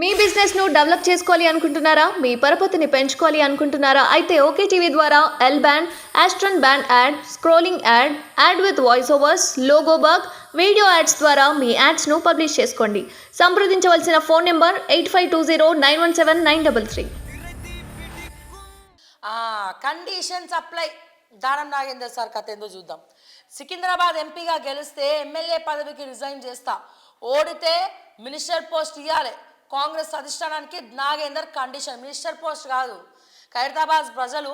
మీ business ను develop చేసుకోవాలి అనుకుంటున్నారా? మీ పరపతిని పెంచుకోవాలి అనుకుంటున్నారా? అయితే ఓకే టీవీ ద్వారా L band, aston band ad, scrolling ad, ad with voice overs, logo bug, video ads ద్వారా మీ యాడ్స్ ను పబ్లిష్ చేసుకోండి. సంప్రదించవలసిన phone number 8520917933. Conditions apply. Danam Nagender sir కథ ఏందో చూద్దాం. సికింద్రాబాద్ ఎంపీగా గెలిస్తే ఎమ్మెల్యే పదవికి రిజైన్ చేస్తా, ఓడితే మినిస్టర్ పోస్ట్ ఇవ్వాలి. కాంగ్రెస్ అధిష్టానానికి నాగేందర్ కండిషన్. మినిస్టర్ పోస్ట్ కాదు, ఖైరతాబాద్ ప్రజలు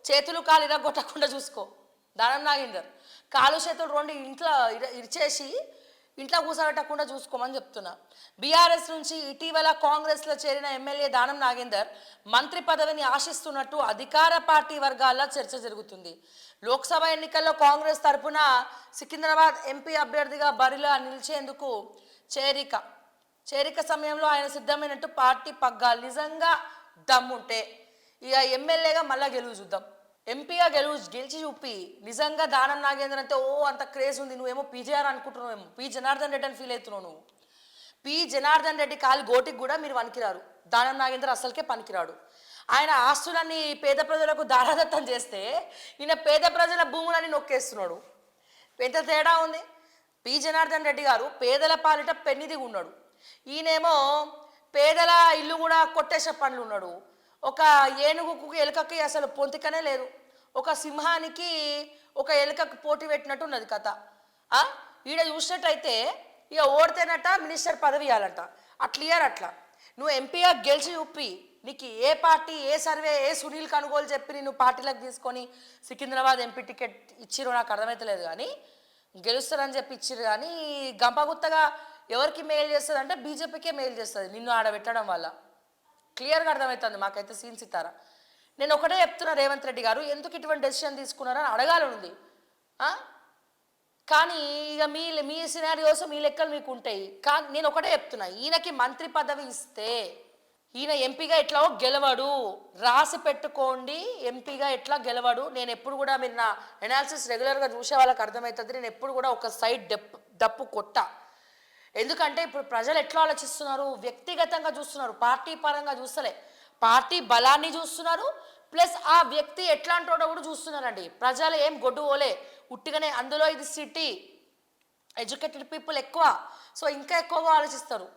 చేతులు కాలు ఇరగొట్టకుండా చూసుకో. దానం నాగేందర్ కాలు చేతులు రెండు ఇంట్లో ఇరిచేసి ఇంట్లో కూర్చోబెట్టకుండా చూసుకోమని చెప్తున్నా. బీఆర్ఎస్ నుంచి ఇటీవల కాంగ్రెస్లో చేరిన ఎమ్మెల్యే దానం నాగేందర్ మంత్రి పదవిని ఆశిస్తున్నట్టు అధికార పార్టీ వర్గాల్లో చర్చ జరుగుతుంది. లోక్సభ ఎన్నికల్లో కాంగ్రెస్ తరఫున సికింద్రాబాద్ ఎంపీ అభ్యర్థిగా బరిలో నిలిచేందుకు చేరిక సమయంలో ఆయన సిద్ధమైనట్టు పార్టీ పగ్గాలు. నిజంగా దమ్ముంటే ఇక ఎమ్మెల్యేగా మళ్ళా గెలువు చూద్దాం. ఎంపీగా గెలిచి చూపి. నిజంగా దానం నాగేంద్ర అంటే అంత క్రేజ్ ఉంది, నువ్వేమో పీజేఆర్ అనుకుంటున్నావేమో, పి జనార్దన్ రెడ్డి అని ఫీల్ అవుతున్నావు నువ్వు. పి జనార్దన్ రెడ్డి కాలి గోటికి కూడా మీరు పనికిరారు. దానం నాగేంద్ర అసలుకే పనికిరాడు. ఆయన ఆస్తులన్నీ పేద ప్రజలకు దారాదత్తం చేస్తే ఈయన పేద ప్రజల భూములని నొక్కేస్తున్నాడు. ఎంత తేడా ఉంది. పి జనార్దన్ రెడ్డి గారు పేదల పాలిట పెన్నిదిగా ఉన్నాడు, ఈయనేమో పేదల ఇల్లు కూడా కొట్టేసే పనులు ఉన్నాడు. ఒక ఏనుగుకు ఎలుకకి అసలు పొంతికనే లేదు, ఒక సింహానికి ఒక ఎలుకకు పోటీ పెట్టినట్టు ఉన్నది కథ. ఈడ చూసినట్టయితే ఇక ఓడితేనట మినిస్టర్ పదవి ఇవ్వాలంట, అట్లా నువ్వు ఎంపీగా గెలిచి చూపి. నీకు ఏ పార్టీ, ఏ సర్వే, ఏ సునీల్ కనుగోలు చెప్పి నువ్వు పార్టీలకు తీసుకొని సికింద్రాబాద్ ఎంపీ టికెట్ ఇచ్చిరో నాకు అర్థమవుతలేదు. కానీ గెలుస్తారని చెప్పి ఇచ్చిరు. కానీ గంపగుత్తగా ఎవరికి మెయిల్ చేస్తుంది అంటే బీజేపీకే మెయిల్ చేస్తుంది నిన్ను ఆడబెట్టడం వల్ల. క్లియర్గా అర్థమవుతుంది మాకైతే సీన్ సితారా. నేను ఒకటే చెప్తున్నా, రేవంత్ రెడ్డి గారు ఎందుకు ఇటువంటి డెసిషన్ తీసుకున్నారని అడగాలనుంది. కానీ ఇక మీ సినారియోస్ మీ లెక్కలు మీకు ఉంటాయి. కానీ నేను ఒకటే చెప్తున్నా, ఈయనకి మంత్రి పదవి ఇస్తే ఈయన ఎంపీగా ఎట్లా గెలవడు, రాసి పెట్టుకోండి. ఎంపీగా ఎట్లా గెలవడు. నేను ఎప్పుడు కూడా మీరు నా ఎనాలిసిస్ రెగ్యులర్గా చూసే వాళ్ళకి అర్థమవుతుంది. నేను ఎప్పుడు కూడా ఒక సైడ్ డప్పు కొట్ట. ఎందుకంటే ఇప్పుడు ప్రజలు ఎట్లా ఆలోచిస్తున్నారు, వ్యక్తిగతంగా చూస్తున్నారు, పార్టీ పరంగా చూస్తలే. పార్టీ బలాన్ని చూస్తున్నారు, ప్లస్ ఆ వ్యక్తి ఎట్లాంటోడో కూడా చూస్తున్నారండి. ప్రజలు ఏం గొడ్డుపోలే ఉట్టిగానే. అందులో ఇది సిటీ, ఎడ్యుకేటెడ్ పీపుల్ ఎక్కువ, సో ఇంకా ఎక్కువగా ఆలోచిస్తారు.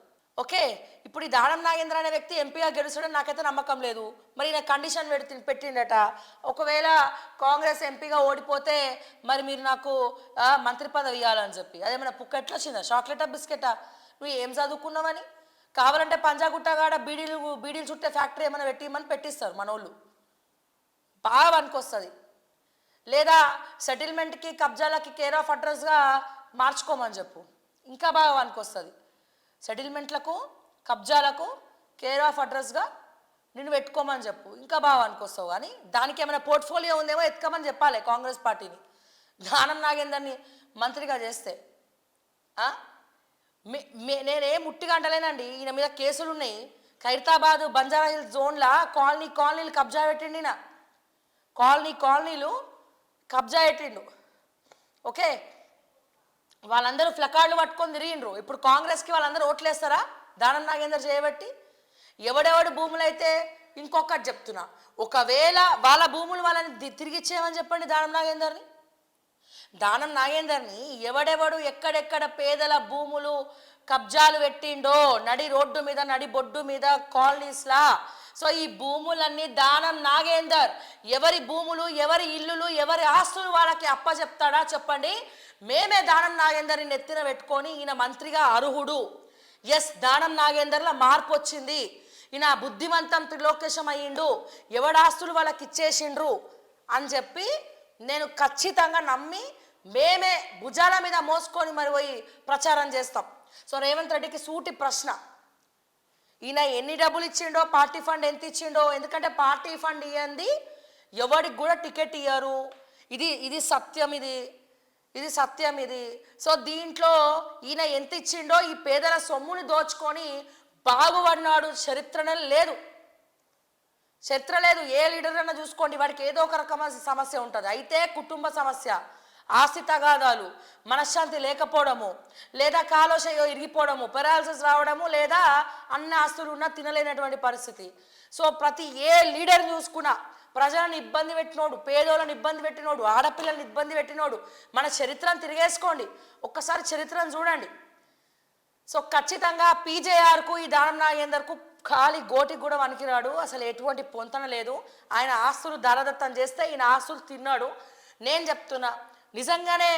ఓకే, ఇప్పుడు ఈ దానం నాగేంద్ర అనే వ్యక్తి ఎంపీగా గెలుస్తాడని నాకైతే నమ్మకం లేదు. మరి ఈయన కండిషన్ పెట్టిండట, ఒకవేళ కాంగ్రెస్ ఎంపీగా ఓడిపోతే మరి మీరు నాకు మంత్రి పదవి ఇవ్వాలని చెప్పి. అదేమైనా పుక్క ఎట్లా వచ్చిందా, చాక్లెటా బిస్కెటా? నువ్వు ఏం చదువుకున్నావని? కావాలంటే పంజాగుట్టగాడ బీడీలు చుట్టే ఫ్యాక్టరీ ఏమైనా పెట్టిస్తారు మన వాళ్ళు, బాగా పనికొస్తుంది. లేదా సెటిల్మెంట్కి కబ్జాలకి కేర్ ఆఫ్ అడ్రస్గా మార్చుకోమని చెప్పు, ఇంకా బాగా పనికొస్తుంది. సెటిల్మెంట్లకు కబ్జాలకు కేర్ ఆఫ్ అడ్రస్గా నిన్ను పెట్టుకోమని చెప్పు, ఇంకా బాగా అనుకొస్తావు. కానీ దానికి ఏమైనా పోర్ట్ఫోలియో ఉందేమో ఎత్తుకోమని చెప్పాలి కాంగ్రెస్ పార్టీని. దానం నాగేందర్ని మంత్రిగా చేస్తే నేనేం ముట్టిగా అంటలేనండి. ఈయన మీద కేసులు ఉన్నాయి. ఖైరతాబాద్ బంజారా హిల్స్ జోన్లా కాలనీలు కబ్జా పెట్టిండి. కాలనీలు కబ్జా పెట్టిండు. ఓకే, వాళ్ళందరూ ఫ్లకార్డులు పట్టుకొని తిరిగిండ్రు. ఇప్పుడు కాంగ్రెస్కి వాళ్ళందరూ ఓట్లేస్తారా దానం నాగేందర్ చేయబట్టి? ఎవడెవడు భూములు అయితే, ఇంకొకటి చెప్తున్నా, ఒకవేళ వాళ్ళ భూములు వాళ్ళని తిరిగి ఇచ్చేయమని చెప్పండి దానం నాగేందర్ని ఎవడెవడు ఎక్కడెక్కడ పేదల భూములు కబ్జాలు పెట్టిండో నడి రోడ్డు మీద, నడి బొడ్డు మీద, కాలనీస్లా, సో ఈ భూములన్నీ దానం నాగేందర్ ఎవరి భూములు, ఎవరి ఇల్లులు, ఎవరి ఆస్తులు వాళ్ళకి అప్పచెప్తాడా చెప్పండి. మేమే దానం నాగేందర్ని నెత్తిన పెట్టుకొని ఈయన మంత్రిగా అర్హుడు, ఎస్ దానం నాగేందర్లో మార్పు వచ్చింది, ఈయన బుద్ధిమంతం త్రిలోకేశం అయ్యిండు, ఎవడాస్తులు వాళ్ళకి ఇచ్చేసిండ్రు అని చెప్పి నేను ఖచ్చితంగా నమ్మి మేమే భుజాల మీద మోసుకొని మరి పోయి ప్రచారం చేస్తాం. సో రేవంత్ రెడ్డికి సూటి ప్రశ్న, ఈయన ఎన్ని డబ్బులు ఇచ్చిండో, పార్టీ ఫండ్ ఎంత ఇచ్చిండో. ఎందుకంటే పార్టీ ఫండ్ ఇవ్వండి ఎవరికి కూడా టికెట్ ఇయ్యరు. ఇది సత్యం. సో దీంట్లో ఈయన ఎంత ఇచ్చిండో, ఈ పేదల సొమ్ముని దోచుకొని బాగుపడినాడు చరిత్ర లేదు. ఏ లీడర్ అన్నా చూసుకోండి, వాడికి ఏదో ఒక రకమైన సమస్య ఉంటుంది. అయితే కుటుంబ సమస్య, ఆస్తి తగాదాలు, మనశ్శాంతి లేకపోవడము, లేదా కాలోశయో ఇరిగిపోవడము, పెరాలసిస్ రావడము, లేదా అన్ని ఆస్తులు ఉన్నా తినలేనటువంటి పరిస్థితి. సో ప్రతి ఏ లీడర్ చూసుకున్నా ప్రజలను ఇబ్బంది పెట్టినోడు, పేదోళ్ళని ఇబ్బంది పెట్టినోడు, ఆడపిల్లల్ని ఇబ్బంది పెట్టినోడు. మన చరిత్రను తిరిగేసుకోండి, ఒక్కసారి చరిత్రను చూడండి. సో ఖచ్చితంగా పీజేఆర్కు ఈ దానం నాగేందర్కు ఖాళీ గోటికి కూడా వనికిరాడు. అసలు ఎటువంటి పొంతన లేదు. ఆయన ఆస్తులు దారదత్తం చేస్తే ఈయన ఆస్తులు తిన్నాడు. నేను చెప్తున్నా, నిజంగానే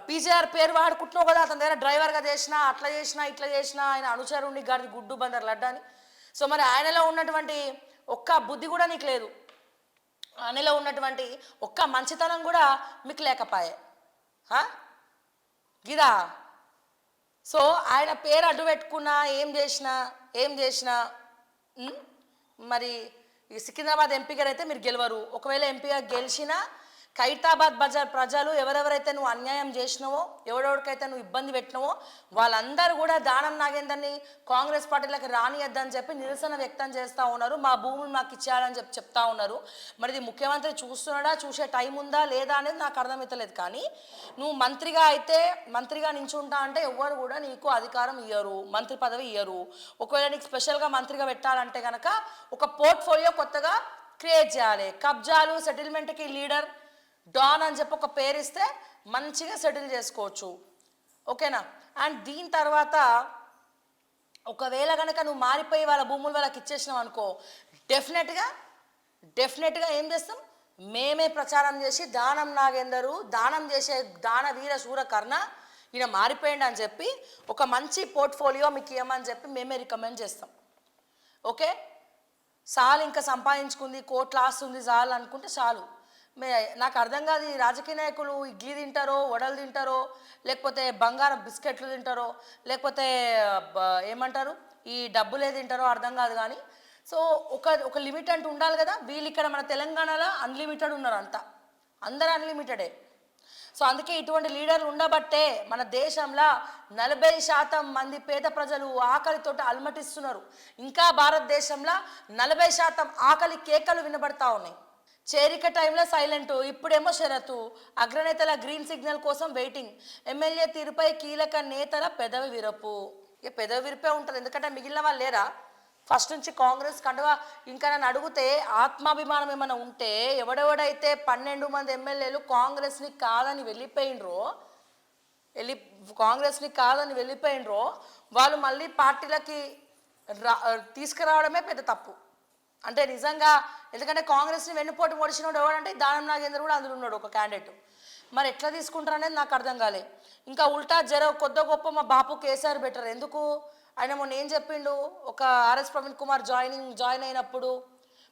పీజేఆర్ పేరు వాడుకుంటున్నావు కదా, అతని దగ్గర డ్రైవర్గా చేసినా, అట్లా చేసినా, ఇట్లా చేసినా, ఆయన అనుచరుణ్ణి గారి గుడ్డు బందర్ లడ్డాని. సో మరి ఆయనలో ఉన్నటువంటి ఒక్క బుద్ధి కూడా నీకు లేదు, ఆయనలో ఉన్నటువంటి ఒక్క మంచితనం కూడా మీకు లేకపాయే గిదా. సో ఆయన పేరు అడ్డు పెట్టుకున్నా, ఏం చేసినా మరి ఈ సికింద్రాబాద్ ఎంపీ గారు అయితే మీరు గెలవరు. ఒకవేళ ఎంపీగా గెలిచినా ఖైరతాబాద్ బజార్ ప్రజలు ఎవరెవరైతే నువ్వు అన్యాయం చేసినావో, ఎవరెవరికైతే నువ్వు ఇబ్బంది పెట్టినావో వాళ్ళందరూ కూడా దానం నాగేందర్ని కాంగ్రెస్ పార్టీలకు రానియద్దని చెప్పి నిరసన వ్యక్తం చేస్తూ ఉన్నారు. మా భూములు మాకు ఇచ్చేయాలని చెప్పి చెప్తా ఉన్నారు. మరి ఇది ముఖ్యమంత్రి చూస్తున్నాడా, చూసే టైం ఉందా లేదా అనేది నాకు అర్థమవుతలేదు. కానీ నువ్వు మంత్రిగా నించుంటా అంటే ఎవ్వరు కూడా నీకు అధికారం ఇయ్యరు, మంత్రి పదవి ఇయ్యరు. ఒకవేళ నీకు స్పెషల్గా మంత్రిగా పెట్టాలంటే కనుక ఒక పోర్ట్ఫోలియో కొత్తగా క్రియేట్ చేయాలి. కబ్జాలు, సెటిల్మెంట్కి లీడర్, డాన్ అని చెప్పి ఒక పేరు ఇస్తే మంచిగా సెటిల్ చేసుకోవచ్చు. ఓకేనా? అండ్ దీని తర్వాత ఒకవేళ కనుక నువ్వు మారిపోయి వాళ్ళ భూములు వాళ్ళకి ఇచ్చేసినావు అనుకో, డెఫినెట్గా ఏం చేస్తాం, మేమే ప్రచారం చేసి దానం నాగేందరు దానం చేసే దాన వీర శూర కర్ణ ఈయన మారిపోయింది అని చెప్పి ఒక మంచి పోర్ట్ఫోలియో మీకు ఇవ్వమని చెప్పి మేమే రికమెండ్ చేస్తాం. ఓకే, చాలు ఇంకా సంపాదించుకుంది, కోట్ల ఆస్తుంది చాలు అనుకుంటే చాలు. నాకు అర్థం కాదు, ఈ రాజకీయ నాయకులు ఇడ్లీ తింటారో, వడలు తింటారో, లేకపోతే బంగారం బిస్కెట్లు తింటారో, లేకపోతే ఏమంటారు ఈ డబ్బులే తింటారో అర్థం కాదు. కానీ సో ఒక లిమిట్ అంటూ ఉండాలి కదా. వీళ్ళు ఇక్కడ మన తెలంగాణలో అన్లిమిటెడ్ ఉన్నారు, అందరూ అన్లిమిటెడే. సో అందుకే ఇటువంటి లీడర్లు ఉండబట్టే మన దేశంలో 40% మంది పేద ప్రజలు ఆకలితో అలమటిస్తున్నారు. ఇంకా భారతదేశంలో 40% ఆకలి కేకలు వినబడతా ఉన్నాయి. చేరిక టైంలో సైలెంటు, ఇప్పుడేమో షరతు, అగ్రనేతల గ్రీన్ సిగ్నల్ కోసం వెయిటింగ్, ఎమ్మెల్యే తీరుపై కీలక నేతల పెదవి విరపు. ఇక పెదవి విరిపే ఉంటుంది, ఎందుకంటే మిగిలిన వాళ్ళు లేరా ఫస్ట్ నుంచి కాంగ్రెస్ కండువా. ఇంకా నన్ను అడిగితే ఆత్మాభిమానం ఏమైనా ఉంటే ఎవడెవడైతే 12 మంది ఎమ్మెల్యేలు కాంగ్రెస్ని కాదని వెళ్ళిపోయినరో వాళ్ళు మళ్ళీ పార్టీలకి తీసుకురావడమే పెద్ద తప్పు. అంటే నిజంగా, ఎందుకంటే కాంగ్రెస్ని వెన్నుపోటు పొడిచినోడు ఎవడంటే దానం నాగేందర్ కూడా అందులో ఉన్నాడు ఒక క్యాండిడేట్. మరి ఎట్లా తీసుకుంటారు అనేది నాకు అర్థం కాలే. ఇంకా ఉల్టా కొద్ద గొప్ప మా బాపు కేసీఆర్ బెటర్. ఎందుకు? ఆయన మొన్న ఏం చెప్పిండు, ఒక ఆర్ఎస్ ప్రవీణ్ కుమార్ జాయిన్ అయినప్పుడు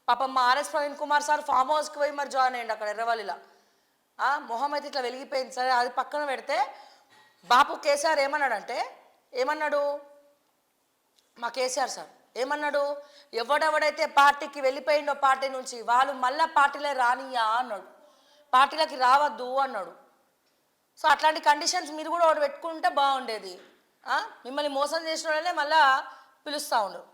పాపం మా RS Praveen Kumar sir farm హౌస్కి పోయి మరి జాయిన్ అయ్యండి అక్కడ ఎర్రవల్లిలో. మొహం అయితే ఇట్లా వెలిగిపోయింది. సరే అది పక్కన పెడితే బాపు కేసీఆర్ ఏమన్నాడు మా కేసీఆర్ సార్ ఏమన్నాడు, ఎవడెవడైతే పార్టీకి వెళ్ళిపోయిండో పార్టీ నుంచి వాళ్ళు మళ్ళీ పార్టీలో రానియా అన్నాడు, పార్టీలకి రావద్దు అన్నాడు. సో అట్లాంటి కండిషన్స్ మీరు కూడా ఒకటి పెట్టుకుంటే బాగుండేది. మిమ్మల్ని మోసం చేసిన వాళ్ళనే మళ్ళీ పిలుస్తూ ఉండరు.